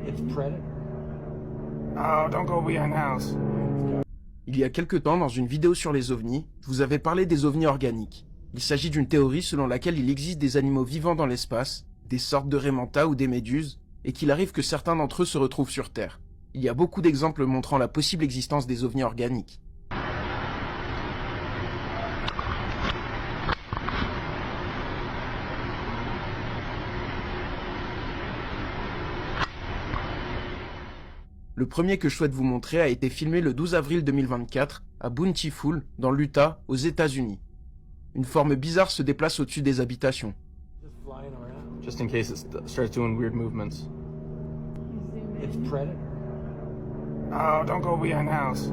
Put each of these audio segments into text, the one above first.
It's Predator. Oh, don't go behind house. Il y a quelque temps, dans une vidéo sur les ovnis, je vous avais parlé des ovnis organiques. Il s'agit d'une théorie selon laquelle il existe des animaux vivants dans l'espace, des sortes de raimentas ou des méduses, et qu'il arrive que certains d'entre eux se retrouvent sur Terre. Il y a beaucoup d'exemples montrant la possible existence des ovnis organiques. Le premier que je souhaite vous montrer a été filmé le 12 avril 2024 à Bountiful, dans l'Utah, aux États-Unis. Une forme bizarre se déplace au-dessus des habitations. Just flying around. Just in case it starts doing weird movements. It's Predator. Oh, don't go behind house.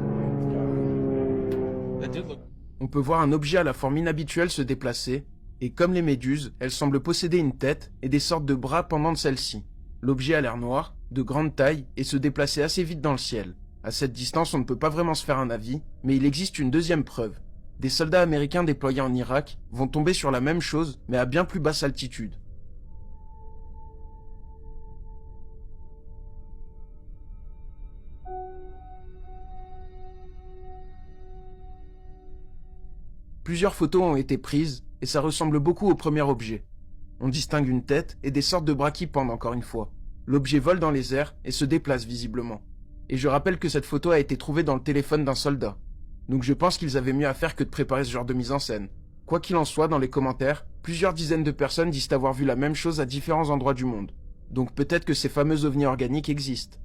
That dude look. On peut voir un objet à la forme inhabituelle se déplacer, et comme les méduses, elle semble posséder une tête et des sortes de bras pendant de celle-ci. L'objet a l'air noir, de grande taille, et se déplacer assez vite dans le ciel. À cette distance, on ne peut pas vraiment se faire un avis, mais il existe une deuxième preuve. Des soldats américains déployés en Irak vont tomber sur la même chose, mais à bien plus basse altitude. Plusieurs photos ont été prises, et ça ressemble beaucoup au premier objet. On distingue une tête et des sortes de bras qui pendent encore une fois. L'objet vole dans les airs et se déplace visiblement. Et je rappelle que cette photo a été trouvée dans le téléphone d'un soldat. Donc je pense qu'ils avaient mieux à faire que de préparer ce genre de mise en scène. Quoi qu'il en soit, dans les commentaires, plusieurs dizaines de personnes disent avoir vu la même chose à différents endroits du monde. Donc peut-être que ces fameux ovnis organiques existent.